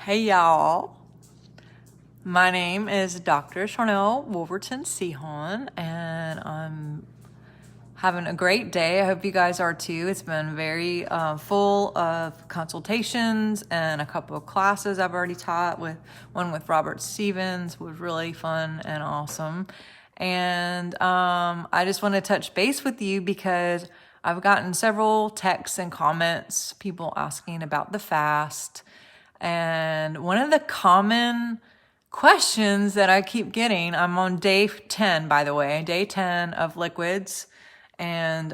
Hey y'all, my name is DrSharnael Wolverton-Sehon, and I'm having a great day. I hope you guys are too. It's been very full of consultations and a couple of classes I've already taught. One with Robert Stevens was really fun and awesome. And I just want to touch base with you because I've gotten several texts and comments, people asking about the fast. And one of the common questions that I keep getting, I'm on day 10, by the way, day 10 of liquids, and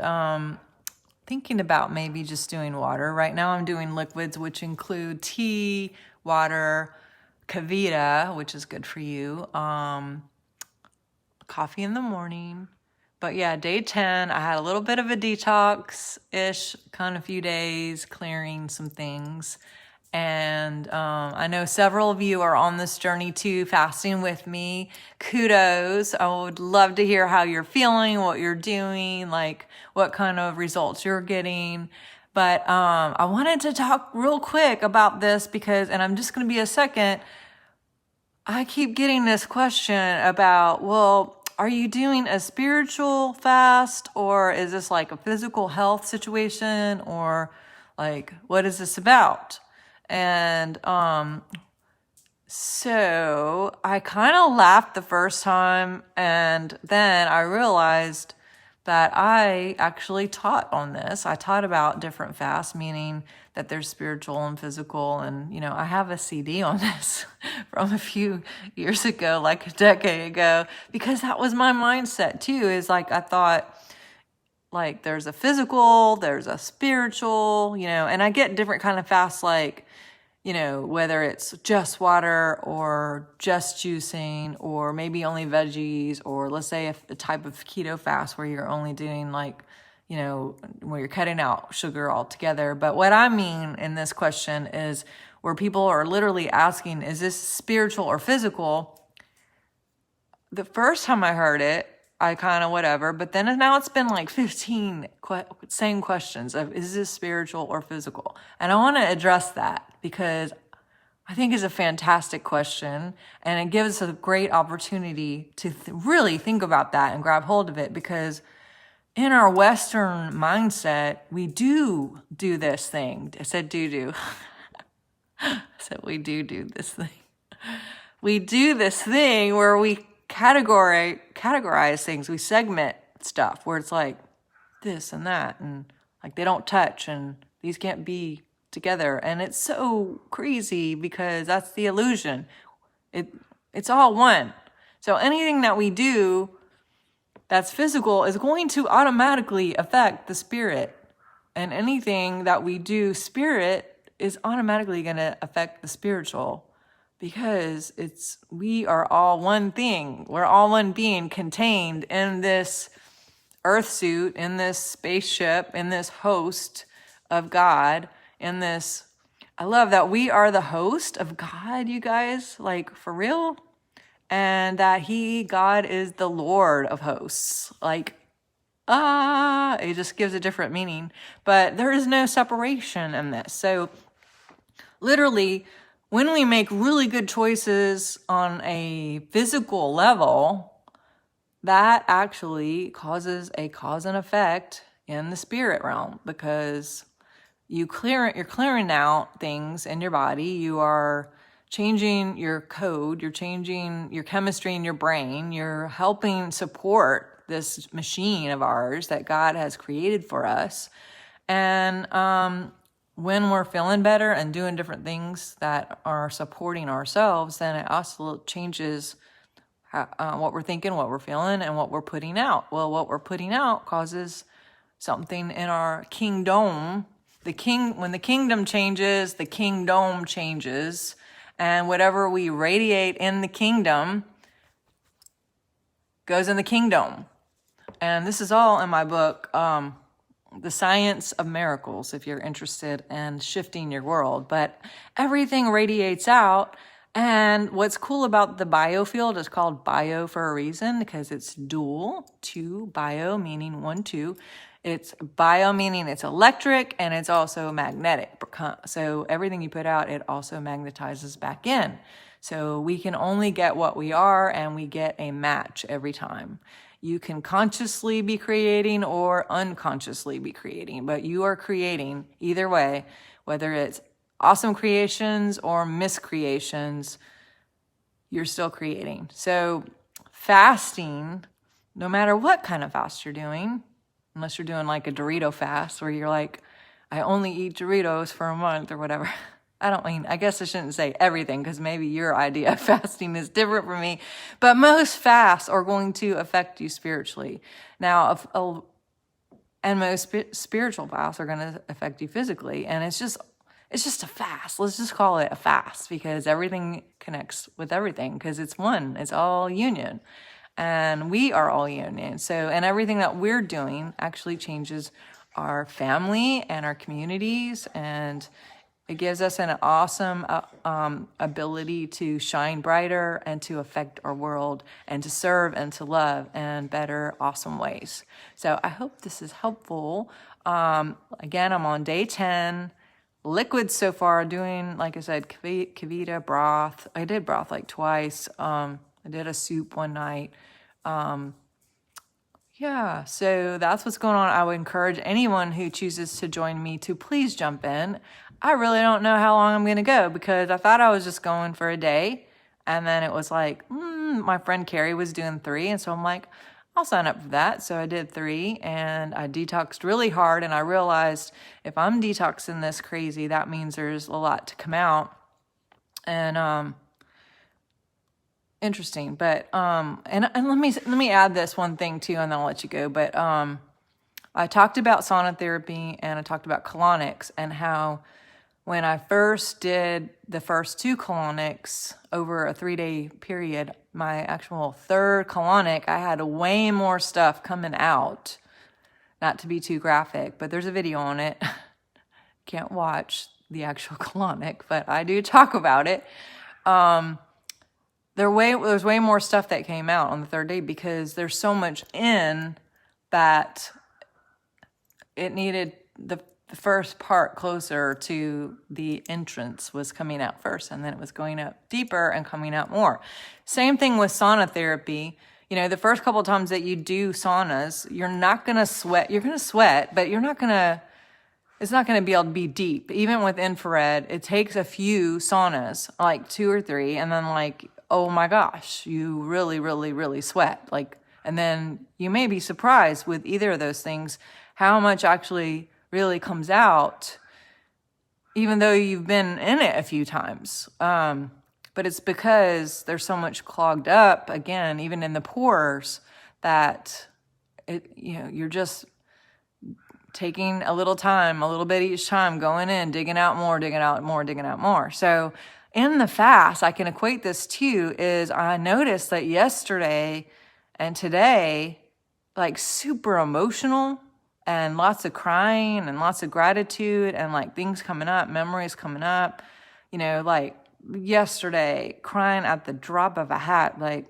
thinking about maybe just doing water. Right now I'm doing liquids, which include tea, water, Kavita, which is good for you, coffee in the morning. But yeah, day 10, I had a little bit of a detox-ish, kind of few days, clearing some things. And I know several of you are on this journey too, fasting with me. Kudos. I would love to hear how you're feeling, what you're doing, like what kind of results you're getting. But I wanted to talk real quick about this because, and I'm just going to be a second, I keep getting this question about, well, are you doing a spiritual fast, or is this like a physical health situation, or like what is this about? And so I kind of laughed the first time, and then I realized that I actually taught on this. I taught about different fasts, meaning that there's spiritual and physical, and I have a CD on this from a few years ago, like a decade ago, because that was my mindset too, is like I thought, like there's a physical, there's a spiritual, and I get different kind of fasts, like whether it's just water or just juicing or maybe only veggies, or let's say if the type of keto fast where you're only doing like, where you're cutting out sugar altogether. But what I mean in this question is where people are literally asking, is this spiritual or physical? The first time I heard it, I kind of whatever, but then now it's been like 15 same questions of, is this spiritual or physical? And I want to address that because I think it's a fantastic question, and it gives us a great opportunity to really think about that and grab hold of it, because in our Western mindset, we do this thing. I said do. I said we do this thing. We do this thing where we categorize things. We segment stuff where it's like this and that, and like they don't touch, and these can't be together. And it's so crazy because that's the illusion. It's all one. So anything that we do that's physical is going to automatically affect the spirit, and anything that we do spirit is automatically going to affect the spiritual, because we are all one thing. We're all one being contained in this earth suit, in this spaceship, in this host of God, in this. I love that we are the host of God, you guys, like for real. And that God is the Lord of hosts. Like, it just gives a different meaning. But there is no separation in this. So literally, when we make really good choices on a physical level, that actually causes a cause and effect in the spirit realm, because you're clearing out things in your body. You are changing your code. You're changing your chemistry in your brain. You're helping support this machine of ours that God has created for us. And when we're feeling better and doing different things that are supporting ourselves, then it also changes what we're thinking, what we're feeling, and what we're putting out. Well, what we're putting out causes something in our kingdom. When the kingdom changes, the kingdom changes. And whatever we radiate in the kingdom goes in the kingdom. And this is all in my book, The Science of Miracles, if you're interested in shifting your world. But everything radiates out. And what's cool about the biofield is called bio for a reason, because it's dual, two, bio meaning 1, 2. It's bio, meaning it's electric, and it's also magnetic. So everything you put out, it also magnetizes back in. So we can only get what we are, and we get a match every time. You can consciously be creating or unconsciously be creating, but you are creating either way, whether it's awesome creations or miscreations, you're still creating. So fasting, no matter what kind of fast you're doing, unless you're doing like a Dorito fast where you're like, I only eat Doritos for a month or whatever. I guess I shouldn't say everything, because maybe your idea of fasting is different from me, but most fasts are going to affect you spiritually. Now, and most spiritual fasts are going to affect you physically, and it's just a fast. Let's just call it a fast, because everything connects with everything, because it's one. It's all union, and we are all union. So, and everything that we're doing actually changes our family and our communities, and it gives us an awesome ability to shine brighter and to affect our world and to serve and to love in better, awesome ways. So I hope this is helpful. Again, I'm on day 10. Liquids so far, doing, like I said, Kavita broth. I did broth like twice. I did a soup one night. Yeah, so that's what's going on. I would encourage anyone who chooses to join me to please jump in. I really don't know how long I'm going to go, because I thought I was just going for a day. And then it was like, my friend Carrie was doing 3. And so I'm like, I'll sign up for that. So I did 3, and I detoxed really hard. And I realized if I'm detoxing this crazy, that means there's a lot to come out. And, interesting. But, and let me add this one thing too, and then I'll let you go. But, I talked about sauna therapy, and I talked about colonics, and how when I first did the first 2 colonics over a 3-day period, my actual 3rd colonic, I had way more stuff coming out. Not to be too graphic, but there's a video on it. Can't watch the actual colonic, but I do talk about it. There's way more stuff that came out on the 3rd day, because there's so much in that it needed the first part closer to the entrance was coming out first, and then it was going up deeper and coming out more. Same thing with sauna therapy. You know, the first couple of times that you do saunas, you're not going to sweat. You're going to sweat, but it's not going to be able to be deep. Even with infrared, it takes a few saunas, like 2 or 3, and then like, oh my gosh, you really, really, really sweat. And then you may be surprised with either of those things how much actually really comes out, even though you've been in it a few times. But it's because there's so much clogged up, again, even in the pores, that you're just taking a little time, a little bit each time, going in, digging out more, digging out more, digging out more. So in the fast, I can equate this to is I noticed that yesterday and today, like super emotional, and lots of crying and lots of gratitude, and like things coming up, memories coming up, like yesterday, crying at the drop of a hat, like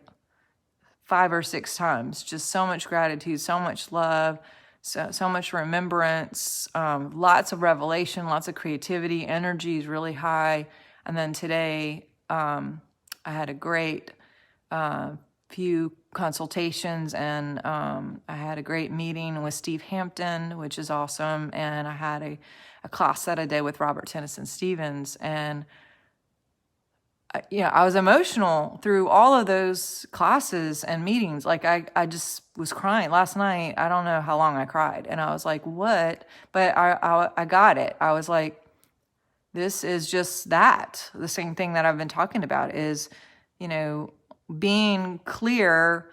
5 or 6 times, just so much gratitude, so much love, so much remembrance, lots of revelation, lots of creativity, energy is really high. And then today, I had a great few consultations, and I had a great meeting with Steve Hampton, which is awesome. And I had a class that I did with Robert Tennyson Stevens, and I was emotional through all of those classes and meetings. Like I just was crying last night. I don't know how long I cried, and I was like, what? But I got it. I was like, this is just that. The same thing that I've been talking about is, being clear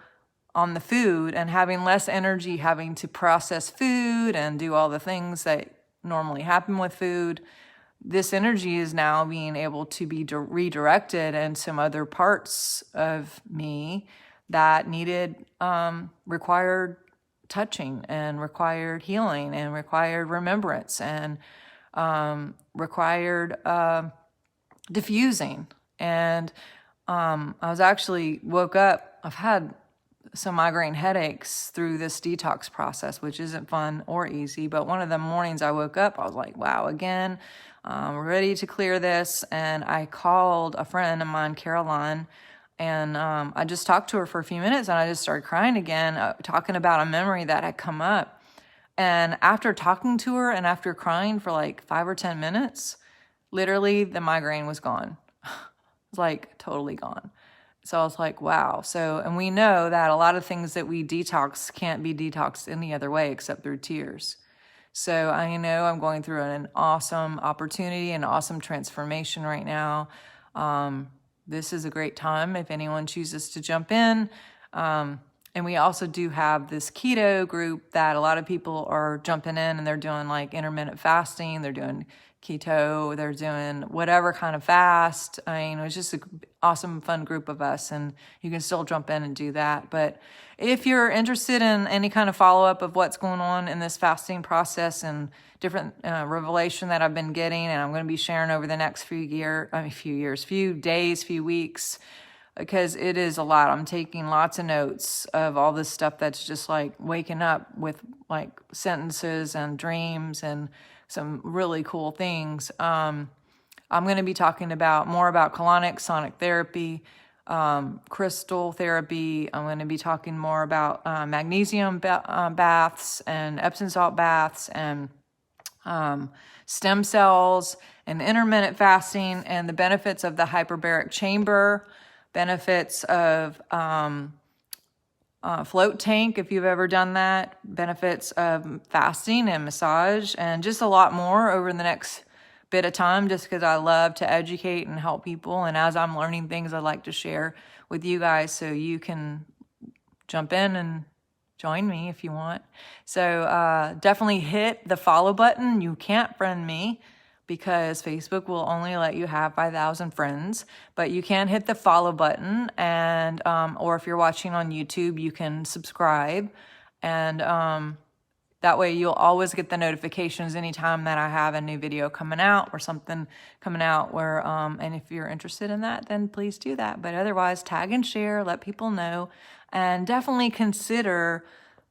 on the food and having less energy having to process food and do all the things that normally happen with food. This energy is now being able to be redirected in some other parts of me that required touching and required healing and required remembrance and required diffusing. And I was actually woke up. I've had some migraine headaches through this detox process, which isn't fun or easy. But one of the mornings I woke up, I was like, wow, again, we're ready to clear this. And I called a friend of mine, Caroline, and I just talked to her for a few minutes, and I just started crying again, talking about a memory that had come up. And after talking to her and after crying for like 5 or 10 minutes, literally the migraine was gone. It was like totally gone. So I was like, wow. So, and we know that a lot of things that we detox can't be detoxed any other way except through tears. So I know I'm going through an awesome opportunity, an awesome transformation right now. This is a great time if anyone chooses to jump in. And we also do have this keto group that a lot of people are jumping in, and they're doing like intermittent fasting. They're doing keto, they're doing whatever kind of fast. I mean, it was just an awesome, fun group of us, and you can still jump in and do that. But if you're interested in any kind of follow-up of what's going on in this fasting process and different revelation that I've been getting, and I'm going to be sharing over the next few days, few weeks, because it is a lot. I'm taking lots of notes of all this stuff that's just like waking up with like sentences and dreams and some really cool things. I'm going to be talking more about colonic sonic therapy, crystal therapy. I'm going to be talking more about magnesium baths and Epsom salt baths and stem cells and intermittent fasting and the benefits of the hyperbaric chamber, benefits of float tank, if you've ever done that, benefits of fasting and massage, and just a lot more over the next bit of time, just because I love to educate and help people. And as I'm learning things, I like to share with you guys so you can jump in and join me if you want. So definitely hit the follow button. You can't friend me because Facebook will only let you have 5,000 friends, but you can hit the follow button, and or if you're watching on YouTube, you can subscribe, and that way you'll always get the notifications anytime that I have a new video coming out or something coming out where, and if you're interested in that, then please do that. But otherwise, tag and share, let people know, and definitely consider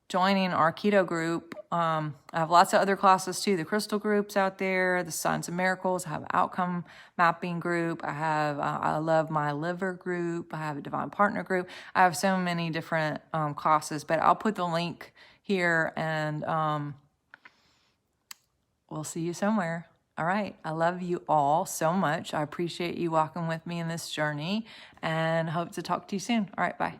joining our keto group. I have lots of other classes too. The crystal groups out there, the Signs of Miracles. I have an outcome mapping group. I have I Love My Liver group. I have a Divine Partner group. I have so many different classes, but I'll put the link here, and we'll see you somewhere. All right. I love you all so much. I appreciate you walking with me in this journey, and hope to talk to you soon. All right. Bye.